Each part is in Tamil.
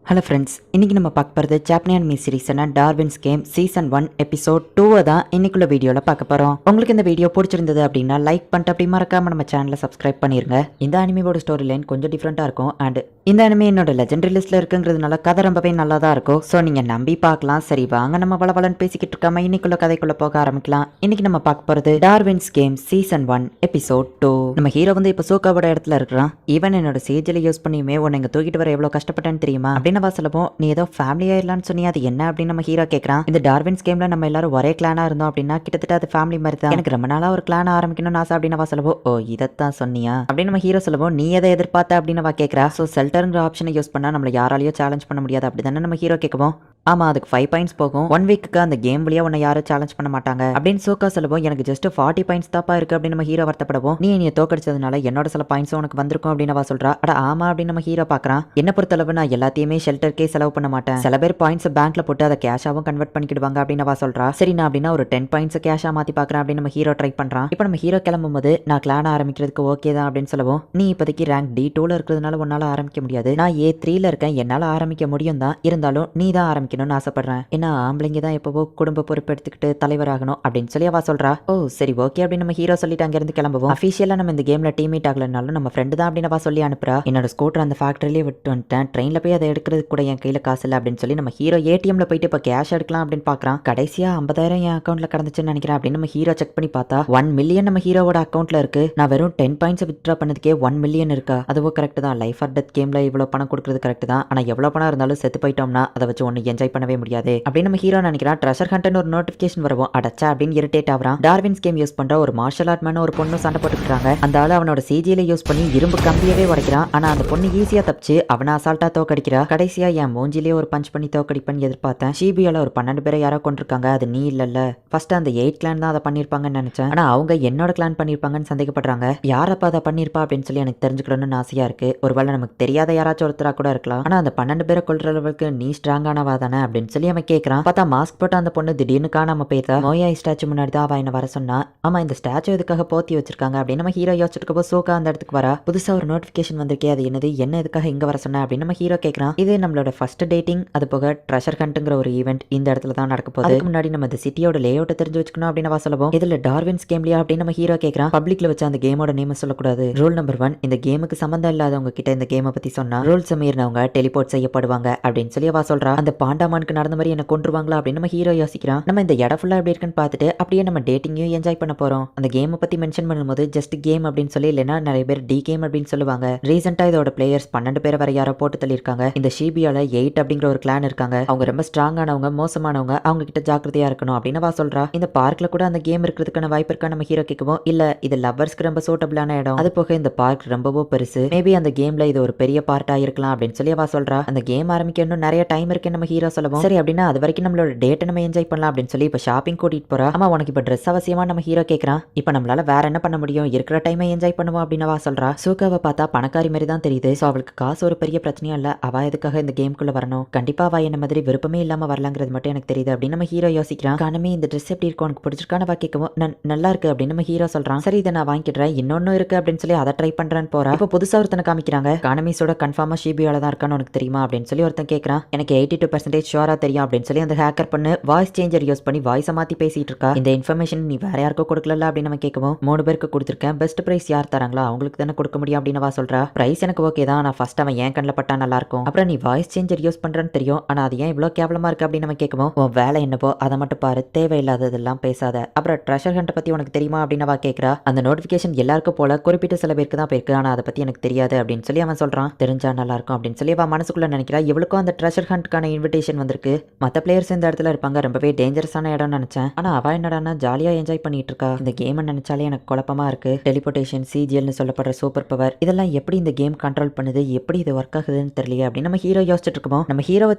ஹலோ ஃப்ரெண்ட்ஸ், இன்னைக்கு நம்ம பார்க்க போகிறது ஜாப்பனியன் மீ சீரிஸான டார்வின்ஸ் கேம் சீசன் 1 எபிசோட் 2 தான் இன்னைக்குள்ள வீடியோவில் பார்க்க போகிறோம். உங்களுக்கு இந்த வீடியோ பிடிச்சிருந்தது அப்படின்னா லைக் பண்ணிட்டு அப்படி மறக்காம நம்ம சேனலை சப்ஸ்கிரைப் பண்ணிருங்க. இந்த அனிமியோட ஸ்டோரி லைன் கொஞ்சம் டிஃப்ரெண்ட்டாக இருக்கும் அண்ட் இந்த அனிமி என்னோட லெஜெண்டரி லிஸ்ட்டில் இருக்குங்கிறதுனால கதை ரொம்பவே நல்லா தான் இருக்கும். ஸோ நீங்கள் நம்பி பார்க்கலாம். சரி வாங்க நம்ம வளவலன்னு பேசிக்கிட்டு இருக்காம இன்னைக்குள்ள கதைக்குள்ளே போக ஆரம்பிக்கலாம். இன்னைக்கு நம்ம பார்க்க போகிறது டார்வின்ஸ் கேம் சீசன் 1 எபிசோட் 2. நம்ம ஹீரோ வந்து இப்போ சோக்காவோட இடத்துல இருக்கிறான். ஈவன் என்னோட சேஜில் யூஸ் பண்ணியுமே உன்னை இங்கே தூக்கிட்டு வர எவ்வளோ கஷ்டப்பட்டேன்னு தெரியுமா அப்படின்னு சொல்லவும் நீ ஏதோ ஃபேமிலி ஆயிடலான்னு சொன்னி அது என்ன அப்படின்னு நம்ம ஹீரோ கேட்கறான். இந்த டார்வின்ஸ் கேம்ல நம்ம எல்லாரும் ஒரே கிளானா இருந்தோம் அப்படின்னா கிட்டத்தட்ட அது ஃபேமிலி மாதிரி தான். எனக்கு ரொம்ப நாளா ஒரு கிளான் ஆரம்பிக்கணும்னு ஆசை அப்படின்னு சொல்லவும் ஓ இதைத்தான் சொன்னியா அப்படின்னு நம்ம ஹீரோ சொல்லவும் நீ எதை எதிர்பார்த்த அப்படின்னு கேட்கறா. ஸோ செல்டர்ங்கிற ஆப்ஷனை யூஸ் பண்ணா நம்மள யாராலையும் சேலஞ்ச் பண்ண முடியாது அப்படி தானே நம்ம ஹீரோ கேட்கவும். ஆமா அதுக்கு 5 பாயிண்ட்ஸ் போகும். 1 வீக்கு அந்த கேம் வழியா உன்னை யாரும் சேலஞ்ச் பண்ண மாட்டாங்க அப்படின்னு சோக்கா சொல்லவும் எனக்கு ஜஸ்ட் 40 பாயிண்ட்ஸ் தாப்பா இருக்கு அப்படின்னு நம்ம ஹீரோ வருத்தப்படவும் நீ என்னைய தோக்கடிச்சதுனால என்னோட சில பாயிண்ட்ஸ் உனக்கு வந்திருக்கும் அப்படின்னு சொல்றா. அட ஆமா அப்படின்னு நம்ம ஹீரோ பாக்குறான். என்ன பொறுத்தளவு நான் எல்லாத்தையுமே ஷெல்டருக்கே செலவு பண்ண மாட்டேன். சில பேர் பாயிண்ட்ஸ் பேங்க்ல போட்டு அதை கேஷாவும் கன்வெர்ட் பண்ணிக்கிடுவாங்க அப்படின்னு சொல்றா. சரி நான் அப்படின்னா ஒரு 10 பாயிண்ட்ஸ் கேஷா மாத்தி பாக்குறேன் அப்படின்னு நம்ம ஹீரோ ட்ரை பண்றான். இப்போ நம்ம ஹீரோ கிளம்பும் போது நான் கிளான் ஆரம்பிக்கிறதுக்கு ஓகே தான் அப்படின்னு சொல்லவும் நீ இப்போதைக்கு ரேங்க் D2ல இருக்கிறதுனால உன்னால ஆரம்பிக்க முடியாது. நான் A3ல இருக்கேன், என்னால ஆரம்பிக்க முடியும் தான், இருந்தாலும் நீ தான் ஆரம்பிக்கணும்னு ஆசைப்படுறேன். ஏன்னா ஆம்பளைங்க தான் எப்பவோ குடும்ப பொறுப்பு எடுத்துக்கிட்டு தலைவராகணும் அப்படின்னு சொல்லி அவ சொல்றா. ஓ சரி ஓகே அப்படின்னு நம்ம ஹீரோ சொல்லிட்டு அங்க இருந்து கிளம்புவோம். அஃபிஷியலா நம்ம இந்த கேம்ல டீம்மேட் ஆகலனாலும் நம்ம ஃப்ரெண்டு தான் அப்படின்னு சொல்லி அனுப்புறா. என்னோட ஸ்கூட்டர் அந்த ஃபேக்டரியிலே விட்டு வந்துட்டேன், ட்ரெயின்ல போய் அதை எடுக்கிறதுக்கு கூட என் கையில காசு இல்லை அப்படின்னு சொல்லி நம்ம ஹீரோ ஏடிஎம்ல போயிட்டு இப்போ கேஷ் எடுக்கலாம் அப்படின்னு பாக்குறான். கடைசியா 50,000 என் அக்கௌண்ட்ல கடந்துச்சுன்னு நினைக்கிறேன் அப்படின்னு நம்ம ஹீரோ செக் பண்ணி பார்த்தா 1 மில்லியன் நம்ம ஹீரோவோட அக்கௌண்ட்ல இருக்கு. நான் வெறும் 10 பாயிண்ட்ஸ் வித்ட்ரா பண்ணதுக்கே 1 மில்லியன் இருக்கா. அதுவும் கரெக்ட் தான். லைஃப் ஆர் டெத் கேம்ல இவ்வளவு பணம் கொடுக்கறது கரெக்ட் தான். ஆனா எவ்வளவு பணம் இருந்தாலும் செத்து போயிட்டோம்னா அதை வச்சு ஒன்னு என்ஜாய் பண்ணவே முடியாது அப்படின்னு நம்ம ஹீரோ நினைக்கிறான். ட்ரெஷர் ஹண்ட்னு ஒரு நோட்டிபிகேஷன் வரவும் அடச்சா அப்படின்னு இரிட்டேட் ஆகிறான். டார்வின்ஸ் கேம் யூஸ் பண்ற ஒரு மார்ஷல் ஆர்ட் மேன ஒரு பொண்ணு சண்டை போட்டுக்கிறாங்க. அந்த ஆளு அவனோட சிஜியில யூஸ் பண்ணி இரும்பு கம்பியவே உடைக்கிறான். ஆனா அந்த பொண்ணு ஈஸியா தப்பிச்சு அவனை அசால்ட்டா தோக்கடிக்கிறா. கடைசியா என் மூஞ்சிலே ஒரு பஞ்ச் பண்ணி தோக்கடிப்பேன்னு எதிர்பார்த்தேன். ஷிபியால ஒரு 12 பேரை யாரோ கொண்டிருக்காங்க, அது நீ இல்லல்ல. ஃபர்ஸ்ட் அந்த 8 கிளான் தான் அதை பண்ணிருப்பாங்கன்னு நினைச்சேன். ஆனா அவங்க என்னோட கிளான் பண்ணிருப்பாங்கன்னு சந்தேகப்படுறாங்க. யாரப்ப அதை பண்ணிருப்பா அப்படின்னு சொல்லி எனக்கு தெரிஞ்சுக்கணும்னு ஆசையா இருக்கு. ஒருவேளை நமக்கு தெரியாத யாராச்சும் ஒருத்தரா கூட இருக்கலாம். ஆனா அந்த 12 பேரை கொள்ற அளவுக்கு நீ ஸ்ட்ராங்கானவா தானே அப்படின்னு சொல்லி அவன் கேட்கறான். பார்த்தா மாஸ்க் போட்டு அந்த பொண்ணு திடீர்னு காணாம போயிட்டா. மோயாய் ஸ்டாச்சு முன்னாடி தான் அவ என்ன வர சொன்னா. ஆமா இந்த ஸ்டாச்சு எதுக்காக போத்தி வச்சிருக்காங்க அப்படின்னு நம்ம ஹீரோ யோசிச்சுட்டு சோக்கா அந்த இடத்துக்கு வரா. புதுசா ஒரு நோட்டிபிகேஷன் வந்திருக்கே, அது என்னது, என்ன எதுக்காக இங்க வர சொன்ன அப்படின்னு நம்ம ஹீரோ கேட்கறான். இது நம்மளோட ஃபர்ஸ்ட் டேட்டிங், அது போக ட்ரெஷர் ஹண்ட்ங்கிற ஒரு ஈவெண்ட் இந்த இடத்துல தான் நடக்க போகுது. அதுக்கு முன்னாடி நம்ம இந்த சிட்டியோட லேஅவுட் தெரிஞ்சு வச்சுக்கணும் அப்படின்னு சொல்லவும் இதுல டார்வின்ஸ் கேம்லியா அப்படின்னு நம்ம ஹீரோ கேட்கறான். பப்ளிக்ல வச்சு அந்த கேமோட நேம் சொல்லக்கூடாது. ரூல் நம்பர் 1, இந்த கேமுக்கு சம்பந்தம் இல்லாதவங்க கிட்ட இந்த கேமை பத்தி சொன்னா ரூல்ஸ் மீறினவங்க டெலிபோர்ட் செய்யப்படுவாங்க அப்படின்னு சொல்லி அவ சொல்றா. அந்த பாண்டாமானுக்கு நடந்த மாதிரி என்ன கொன்றுவாங்களா அப்படின்னு நம்ம ஹீரோ யோசிக்கிறான். நம்ம இந்த இடம் ஃபுல்லா எப்படி இருக்குன்னு பார்த்துட்டு அப்படியே நம்ம டேட்டிங்கையும் என்ஜாய் பண்ண போறோம். அந்த கேமை பத்தி மென்ஷன் பண்ணும்போது ஜஸ்ட் கேம் அப்படின்னு சொல்லி இல்லைன்னா நிறைய பேர் டி கேம் அப்படின்னு சொல்லுவாங்க. ரீசெண்டா இதோட பிளேயர்ஸ் 12 பேரை வர யாரோ போட்டு தள்ளியிருக்காங்க. இந்த ஷிபியால 8 அப்படிங்கிற ஒரு கிளான் இருக்காங்க. அவங்க ரொம்ப ஸ்ட்ராங்கானவங்க, மோசமானவங்க, அவங்க கிட்ட ஜாக்கிரதையா இருக்கணும் அப்படின்னு வா சொல்றா. இந்த பார்க்ல கூட அந்த கேம் இருக்கிறதுக்கான வாய்ப்பு இருக்கா நம்ம ஹீரோ கேட்கவும் இல்ல இது லவ்வர்ஸ்க்கு ரொம்ப சூட்டபிளான இடம், அது போக இந்த பார்க் ரொம்பவும் பெருசு, மேபி அந்த கேம்ல இது ஒரு பெரிய பார்ட்டா இருக்கலாம் அப்படின்னு சொல்லி வா சொல்றா. அந்த கேம் ஆரம்பிக்க இன்னும் நிறைய டைம் இருக்குன்னு நம்ம ஹீரோ சொல்லவும் சரி அப்படின்னா அது வரைக்கும் நம்மளோட டேட்டை நம்ம என்ஜாய் பண்ணலாம் அப்படின்னு சொல்லி இப்ப ஷாப்பிங் கூட்டிட்டு போறா. ஆமா உனக்கு இப்ப ட்ரெஸ் அவசியமா நம்ம ஹீரோ கேட்கறான். இப்ப நம்மளால வேற என்ன பண்ண முடியும், இருக்கிற டைமை என்ஜாய் பண்ணுவோம் அப்படின்னு வா சொல்றா. சூக்காவை பார்த்தா பணக்காரி மாதிரி தான் தெரியுது. சோ அவளுக்கு காசு ஒரு பெரிய பிரச்சனையா இல்ல. அவ எதுக்காக இந்த கேம்குள்ள வரணும், கண்டிப்பா அவ என்ன மாதிரி விருப்பமே இல்லாம வரலாங்கிறது மட்டும் எனக்கு தெரியுது அப்படின்னு நம்ம ஹீரோ யோசிக்கிறான். காணமே இந்த ட்ரெஸ் எப்படி இருக்கும், உனக்கு பிடிச்சிருக்கான வா கேட்கவும் நல்லா இருக்கு அப்படின்னு நம்ம ஹீரோ சொல்றான். சரி இதை நான் வாங்கிடுறேன், இன்னொன்னு இருக்கு அப்படின்னு சொல்லி அதை ட்ரை பண்றேன்னு போறா. இப்போ புதுசா ஒருத்தனை காமிக்கிறாங்க. கானமீஸோட கன்ஃபார்மா ஷிபியால தான் இருக்கான்னு உனக்கு தெரியுமா அப்படின்னு சொல்லி ஒருத்தன் கேட்கறான். எனக்கு 82% ஷுவரா தெரியும் அப்படின்னு சொல்லி அந்த ஹேக்கர் பண்ணு வாய்ஸ் சேஞ்சர் யூஸ் பண்ணி வாய்ஸை மாத்தி பேசிட்டு இருக்கா. இந்த இன்ஃபர்மேஷன் நீ வேற யாருக்கும் கொடுக்கல அப்படின்னு நம்ம கேட்கவும் 3 பேருக்கு கொடுத்துருக்கேன், பெஸ்ட் பிரைஸ் யார் தராங்களோ அவங்களுக்கு தானே கொடுக்க முடியும் அப்படின்னு வா சொல்றா. பிரைஸ் எனக்கு ஓகே தான், நான் ஃபர்ஸ்ட் அவன் ஏன் கண்ணில் பட்டா நல்லா இருக்கும், அப்புறம் நீ வாய்ஸ் சேஞ்சர் யூஸ் பண்றேன்னு தெரியும், ஆனா அது ஏன் இவ்வளவு கேவலமா இருக்கு அப்படின்னு நம்ம கேட்கவும் உன் வேலை என்னவோ அதை மட்டும் பாரு, தேவையில்லாததெல்லாம் பேசாத, அப்புறம் ட்ரெஷர் ஹண்ட் பத்தி உனக்கு தெரியுமா அப்படின்னு வா கேட்கறா. அந்த நோட்டிபிகேஷன் எல்லாருக்கும் போல குறிப்பிட்ட சில பேருக்கு தான் போயிருக்கு, ஆனா அதை பத்தி எனக்கு தெரியாது அப்படின்னு சொல்லி அவன் சொல்றான். தெரிஞ்சா நல்லா இருக்கும் அப்படின்னு சொல்லி அவன் மனசுக்குள்ள நினைக்கிறா. இவளுக்கும் அந்த ட்ரெஷர் ஹண்ட்கான இன்விடேஷன் வந்திருக்கு. மற்ற பிளேயர்ஸ் இந்த இடத்துல இருப்பாங்க, ரொம்பவே டேஞ்சரஸான இடம்னு நினைச்சேன். ஆனா அவ என்னடானா ஜாலியா என்ஜாய் பண்ணிட்டு இருக்கா. இந்த கேம் நினைச்சாலே எனக்கு குழப்பமா இருக்கு. டெலிபோர்டேஷன், சிஜிஎல்னு சொல்லப்படுற சூப்பர் பவர், இதெல்லாம் எப்படி இந்த கேம் கண்ட்ரோல் பண்ணுது, எப்படி இது ஒர்க் ஆகுதுன்னு தெரியல அப்படின்னு நம்ம ஹீரோ யோசிச்சுட்டு இருக்கோம். நம்ம ஹீரோவை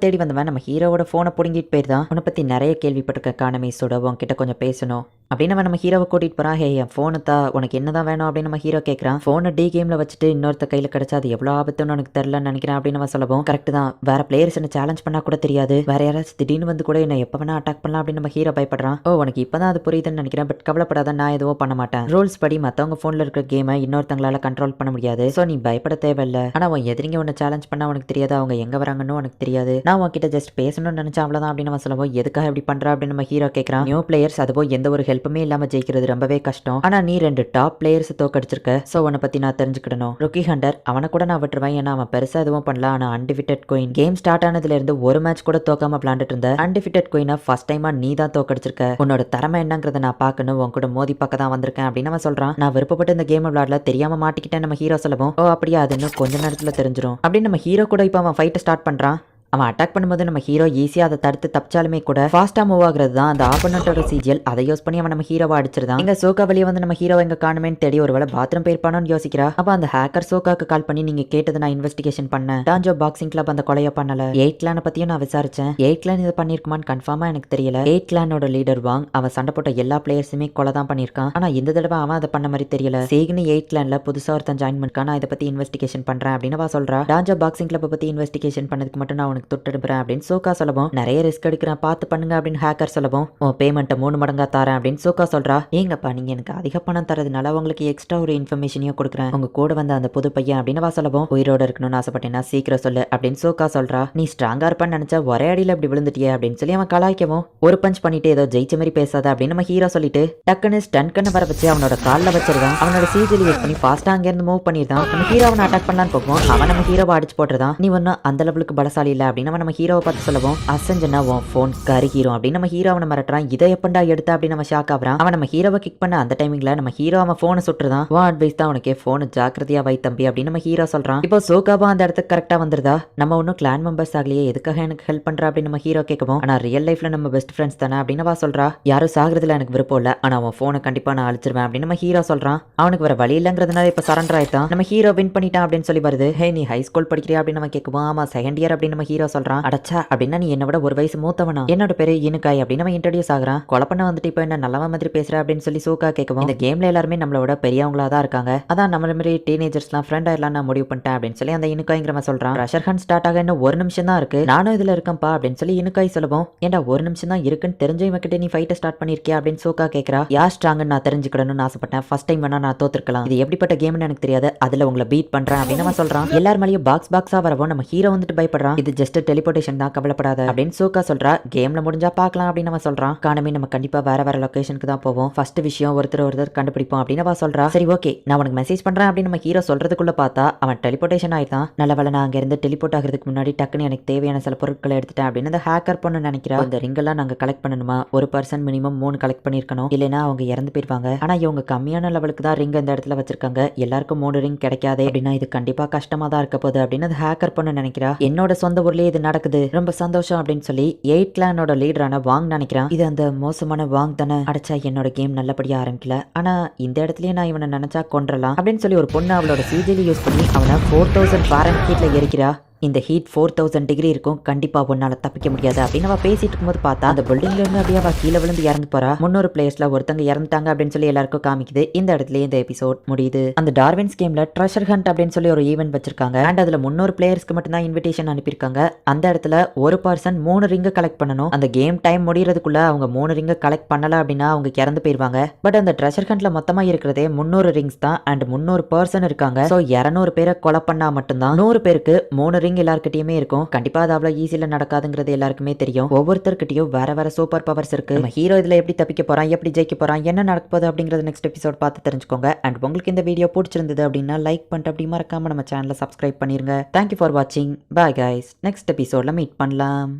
தேடி வந்தவன் நம்ம ஹீரோவோட போனை புடுங்கிட்டு போயிருந்தான். உன்னை பத்தி நிறைய கேள்விப்பட்டிருக்க கானமீஸோட, உன்கிட்ட கொஞ்சம் பேசணும் அப்படின்னு நம்ம ஹீரோவை கூட்டிட்டு போறான். ஹே என் போனை தான், உனக்கு என்னதான் வேணும் அப்படின்னு நம்ம ஹீரோ கேட்கறான். போனை டி கேம்ல வச்சுட்டு இன்னொருத்த கையில கிடைச்சா அது எவ்வளவு ஆபத்துன்னு உனக்கு தெரியலன்னு நினைக்கிறேன் அப்படின்னு நம்ம சொல்லவும் கரெக்ட் தான், வேற பிளேயர்ஸ் என்ன சேலஞ்ச் பண்ணா கூட தெரியாது முடியாது, வேற யாராச்சும் திடீர்னு வந்து கூட என்ன எப்ப வேணா அட்டாக் பண்ணலாம் அப்படின்னு நம்ம ஹீரோ பயப்படுறான். ஓ உனக்கு இப்பதான் அது புரியுதுன்னு நினைக்கிறேன், பட் கவலைப்படாத, நான் எதுவும் பண்ண மாட்டேன். ரூல்ஸ் படி மத்தவங்க போன்ல இருக்க கேமை இன்னொருத்தங்களால கண்ட்ரோல் பண்ண முடியாது, சோ நீ பயப்பட தேவையில்ல. ஆனா உன் எதிரிங்க உன்னை சேலஞ்ச் பண்ணா உனக்கு தெரியாது, அவங்க எங்க வராங்கன்னு உனக்கு தெரியாது. நான் உன்கிட்ட ஜஸ்ட் பேசணும்னு நினைச்சா அவ்வளவுதான் அப்படின்னு நம்ம சொல்லவும், எதுக்காக இப்படி பண்றா அப்படின்னு நம்ம ஹீரோ கேட்கறான். நியூ பிளேயர்ஸ் அதுவோ எந்த ஒரு ஹெல்ப்புமே இல்லாம ஜெயிக்கிறது ரொம்பவே கஷ்டம், ஆனா நீ 2 டாப் பிளேயர்ஸ் தோக்கடிச்சிருக்க, சோ உன்னை பத்தி நான் தெரிஞ்சுக்கிடணும். ருக்கி ஹண்டர் அவனை கூட நான் விட்டுருவேன், ஏன்னா அவன் பெருசா எதுவும் பண்ணல, ஆனா அன்டிஃபிட்டட் குயின். கேம் ஸ்டார்ட் ஆனதுல இருந்து ஒரு மேட்ச் கூட தோக்காம விளையாண்டுட்டு இருந்த அன்டிஃபிட்டட் குயினை ஃபர்ஸ்ட் டைமா நீ தான் தோக்கடிச்சிருக்க, உன்னோட திறமை என்னங்கறத நான் பார்க்கணும், உன் கூட மோதி பார்க்க தான் வந்திருக்கேன் அப்படின்னு அவன் சொல்றான். நான் விருப்பப்பட்டு இந்த கேம் விளையாடல, தெரியாம மாட்டிக்கிட்டேன் நம்ம ஹீரோ சொல்லவும், ஓ அப்படியா, அது இன்னும் கொஞ்ச நேரத்துல தெரிஞ்சிடும் அப்படின்னு நம்ம ஹீரோ கூட இப்ப அவன் ஃபைட் ஸ்டார்ட் பண்றான். அவன் அட்டாக் பண்ணும்போது நம்ம ஹீரோ ஈஸியா அதை தடுத்து தப்பிச்சாலுமே கூட ஃபாஸ்டா மூவ் ஆகுறது தான் அந்த ஆப்போனன்ட்டோட சிஜிஎல், அதை யூஸ் பண்ணி அவன் நம்ம ஹீரோவை அடிச்சிருந்தான். எங்க சோகா வெளியே வந்து நம்ம ஹீரோ எங்க காணுமேன்னு தேடி ஒருவேளை பாத்ரூம் போயிருப்பானோன்னு யோசிக்கிறா. அப்ப அந்த ஹேக்கர் சோகாக்கு கால் பண்ணி, நீங்க கேட்டதை நான் இன்வெஸ்டிகேஷன் பண்ணேன், டான்ஜோ பாக்ஸிங் கிளப் அந்த கொலையை பண்ணல, 8 கிளானை பத்தியும் நான் விசாரிச்சேன், 8 கிளான் இதை பண்ணிருக்குமான்னு கன்ஃபார்மா எனக்கு தெரியல. 8 கிளானோட லீடர் வாங் அவன் சண்டை போட்ட எல்லா பிளேயர்ஸுமே கொலை தான் பண்ணிருக்கான், ஆனா இந்த தடவை அவன் அதை பண்ண மாதிரி தெரியல. சேக்னு 8 கிளான்ல புதுசா ஒருத்தன் ஜாயின் பண்ணிருக்கான், நான் இதை பத்தி இன்வெஸ்டிகேஷன் பண்றேன் அப்படின்னு அவ சொல்றா. டான்ஜோ பாக்ஸிங் கிளப் பத்தி இன்வெஸ்டிகேஷன் பண்ணதுக்கு மட்டும் நான் உனக்கு தொட்டெடுப்பேன் அப்படின்னு சோகா சொல்லவும், நிறைய ரிஸ்க் எடுக்கிறேன் பார்த்து பண்ணுங்க அப்படின்னு ஹேக்கர் சொல்லவும், உன் பேமெண்ட்டை 3 மடங்கா தரேன் அப்படின்னு சோகா சொல்றா. ஏங்கப்பா நீங்க எனக்கு அதிக பணம் தரதுனால உங்களுக்கு எக்ஸ்ட்ரா ஒரு இன்ஃபர்மேஷனையும் கொடுக்குறேன், உங்க கூட வந்த அந்த புது பையன் அப்படின்னு வா சொல்லவும், உயிரோட இருக்கணும்னு ஆசைப்பட்டேன்னா சீக்கிரம் சொல்லு அப்படின்னு சோகா சொல்றா. நீ ஸ்ட்ராங்கா இருப்பான்னு நினைச்சா ஒரே அடியில் அப்படி விழுந்துட்டியே அப்படின்னு சொல்லி அவன் கலாய்க்கவும், ஒரு பஞ்ச் பண்ணிட்டு ஏதோ ஜெயிச்ச மாதிரி பேசாத அப்படின்னு நம்ம ஹீரோ சொல்லிட்டு டக்குன்னு ஸ்டன் கண்ணை வர வச்சு அவனோட காலில் வச்சிருந்தான். அவனோட சிஜிஎல் யூஸ் பண்ணி ஃபாஸ்டா அங்க இருந்து மூவ் பண்ணிருந்தான். நம்ம ஹீரோ அவனை அட்டாக் பண்ணலான்னு போகும், அவன் நம்ம ஹீரோவை அடிச்சு போட்டுருந்தான். நீ ஒன்னும் அந்த லெவலுக்கு பலசாலி இல்ல அப்படின்னு நம்ம ஹீரோவை பார்த்து சொல்லவும், அசஞ்சனா உன் ஃபோன் கருகிரும் அப்படின்னு நம்ம ஹீரோ அவனை மிரட்டுறான். இதை எப்பண்டா எடுத்தா அப்படின்னு நம்ம ஷாக் ஆகுறான். அவன் நம்ம ஹீரோவை கிக் பண்ண அந்த டைமிங்ல நம்ம ஹீரோ அவன் போனை சுட்டுறான். வா அட்வைஸ் தான் உனக்கே, போனை ஜாக்கிரதையா வை தம்பி அப்படின்னு நம்ம ஹீரோ சொல்றான். இப்போ சோகாபா அந்த இடத்துக்கு கரெக்டா வந்துருதா, நம்ம ஒன்னும் கிளான் மெம்பர்ஸ் ஆகலையே, எதுக்காக எனக்கு ஹெல்ப் பண்றா அப்படின்னு நம்ம ஹீரோ கேட்கவும், ஆனா ரியல் லைஃப்ல நம்ம பெஸ்ட் ஃப்ரெண்ட்ஸ் தானே அப்படின்னு வா சொல்றா. யாரும் சாகுறதுல எனக்கு விருப்பம் இல்ல, ஆனா அவன் போனை கண்டிப்பா நான் அழிச்சிருவேன் அப்படின்னு நம்ம ஹீரோ சொல்றான். அவனுக்கு வர வழி இல்லங்கிறதுனால இப்ப சரண்டர் ஆயிட்டான். நம்ம ஹீரோ வின் பண்ணிட்டான் அப்படின்னு சொல்லி வருது. ஹே நீ ஹை ஸ்கூல் படிக்கிறியா அப்படின்னு நம்ம கேட்கவும், ஆமா செகண்ட் இயர் அப்படின்னு நம்ம ஹீரோ சொல்றான். அடச்சா அப்படின்னா நீ என்ன விட ஒரு வயசு மூத்தவனா, என்னோட பேரு இனுக்காய் அப்படின்னு நம்ம இன்ட்ரோடியூஸ் ஆகிறான். கொலை பண்ண வந்துட்டு இப்போ என்ன நல்லவன் மாதிரி பேசுற அப்படின்னு சொல்லி சோகா கேட்கவும், இந்த கேம்ல எல்லாருமே நம்மளோட பெரியவங்களா தான் இருக்காங்க, அதான் நம்மள மாதிரி டீனேஜர்ஸ்லாம் ஃப்ரெண்ட் ஆயிடலாம் நான் முடிவு பண்ணிட்டேன் அப்படின்னு சொல்லி அந்த இனுக்காய்ங்கிறவன் சொல்றான். ப்ரெஷர் ஹண்ட் ஸ்டார்ட் ஆக இன்னும் 1 நிமிஷம் தான் இருக்கு, நானும் இதுல இருக்கேன்ப்பா அப்படின்னு சொல்லி இனுக்காய் சொல்லவும், ஏன்டா 1 நிமிஷம் தான் இருக்குன்னு தெரிஞ்சவங்க கிட்ட நீ ஃபைட்டை ஸ்டார்ட் பண்ணிருக்கியா அப்படின்னு சோகா கேட்கறா. யார் ஸ்ட்ராங்னு நான் தெரிஞ்சுக்கணும்னு ஆசைப்பட்டேன், ஃபர்ஸ்ட் டைம் வேணா நான் தோத்துருக்கலாம், இது எப்படிப்பட்ட கேம்னு எனக்கு தெரியாது, அதுல உங்களை பீட் பண்றேன் அப்படின்னு அவன் சொல்றான். எல்லார் மேலேயும் பாக்ஸா வரவும் நம்ம ஹீரோ வந்துட்டு பயப்படுறான். இது ஜஸ்ட் டெலிபோர்டேஷன் தான், கவலைப்படாத அப்படின்னு சோகா சொல்றா. கேம்ல முடிஞ்சா பார்க்கலாம் அப்படின்னு நம்ம சொல்றான். காணமே நம்ம கண்டிப்பா வேற லொகேஷனுக்கு தான் போவோம், ஃபர்ஸ்ட் விஷயம் ஒருத்தர் கண்டுபிடிப்போம் அப்படின்னு அவ சொல்றா. சரி ஓகே நான் உனக்கு மெசேஜ் பண்றேன் அப்படின்னு நம்ம ஹீரோ சொல்றதுக்குள்ள பார்த்தா அவன் டெலிபோர்டேஷன் ஆயிட்டான். நல்ல வேளை நான் அங்க இருந்து டெலிபோர்ட் ஆகிறதுக்கு முன்னாடி டக்குன்னு எனக்கு தேவையான சில பொருட்களை எடுத்துட்டேன் அப்படின்னு அந்த ஹேக்கர் பொண்ணு நினைக்கிறா. இந்த ரிங் எல்லாம் நாங்க கலெக்ட் பண்ணணுமா, ஒரு பர்சன் மினிமம் 3 கலெக்ட் பண்ணிருக்கணும், இல்லைன்னா அவங்க இறந்து போயிருவாங்க. ஆனா இவங்க கம்மியான லெவலுக்கு தான் ரிங் இந்த இடத்துல வச்சிருக்காங்க, எல்லாருக்கும் 3 ரிங் கிடைக்காதே அப்படின்னா இது கண்டிப்பா கஷ்டமா தான் இருக்க போகுது அப்படின்னு அந்த ஹேக்கர் பொண்ணு நினைக்கிறா. என்னோட சொந்த ஊர்லயே இது நடக்குது, ரொம்ப சந்தோஷம் அப்படின்னு சொல்லி 8 கிளானோட லீடரான வாங் நினைக்கிறான். இது அந்த மோசமான வாங் தானே, அடைச்சா என்னோட கேம் நல்லபடியா ஆரம்பிக்கல, ஆனா இந்த இடத்துலயே நான் இவனை நினைச்சா கொன்றலாம் அப்படின்னு சொல்லி ஒரு பொண்ணு அவளோட சிஜிஎல் யூஸ் பண்ணி அவனை 4000 ஃபாரன்ஹீட்ல எரிக்கிறா. இந்த ஹீட் 4000 டிகிரி இருக்கும், கண்டிப்பா உன்னால தப்பிக்க முடியாது அப்படின்னு அவ பேசிட்டு இருக்கும்போது பார்த்தா அந்த பில்டிங்ல இருந்து அப்படியே அவ கீழே விழுந்து இறந்து போறா. 300 பிளேயர்ஸ்ல ஒருத்தங்க இறந்துட்டாங்க அப்படின்னு சொல்லி எல்லாருக்கும் காமிக்குது. இந்த இடத்துல இந்த எபிசோட் முடியுது. அந்த டார்வின்ஸ் கேம்ல ட்ரெஷர் ஹண்ட் அப்படின்னு சொல்லி ஒரு ஈவென்ட் வச்சிருக்காங்க, அண்ட் அதுல 300 பிளேயர்ஸ்க்கு மட்டும் தான் இன்விடேஷன் அனுப்பியிருக்காங்க. அந்த இடத்துல ஒரு பர்சன் 3 ரிங்க கலெக்ட் பண்ணணும். அந்த கேம் டைம் முடியறதுக்குள்ள அவங்க 3 ரிங்க கலெக்ட் பண்ணல அப்படின்னா அவங்க இறந்து போயிருவாங்க. பட் அந்த ட்ரெஷர் ஹண்ட்ல மொத்தமா இருக்கிறதே 300 ரிங்ஸ் தான், அண்ட் 300 பர்சன் இருக்காங்க. சோ 200 பேரை கொலை பண்ணா மட்டும்தான் 100 பேருக்கு 3 ரிங் எல்லார்கிட்டயுமே இருக்கும். கண்டிப்பா அது அவ்வளவு ஈஸியில நடக்காதுங்கிறது எல்லாருக்குமே தெரியும். ஒவ்வொருத்தர்கிட்டயும் வேற சூப்பர் பவர்ஸ் இருக்கு. நம்ம ஹீரோ இதுல எப்படி தப்பிக்க போறான், எப்படி ஜெயிக்க போறான், என்ன நடக்க போகுது அப்படிங்கறது நெக்ஸ்ட் எபிசோட் பார்த்து தெரிஞ்சுக்கோங்க. அண்ட் உங்களுக்கு இந்த வீடியோ பிடிச்சிருந்தது அப்படின்னா லைக் பண்ணிட்டு அப்படி மறக்காம நம்ம சேனலை சப்ஸ்கிரைப் பண்ணிருங்க. தேங்க்யூ ஃபார் வாட்சிங். பாய் கைஸ், நெக்ஸ்ட் எபிசோட்ல மீட் பண்ணலாம்.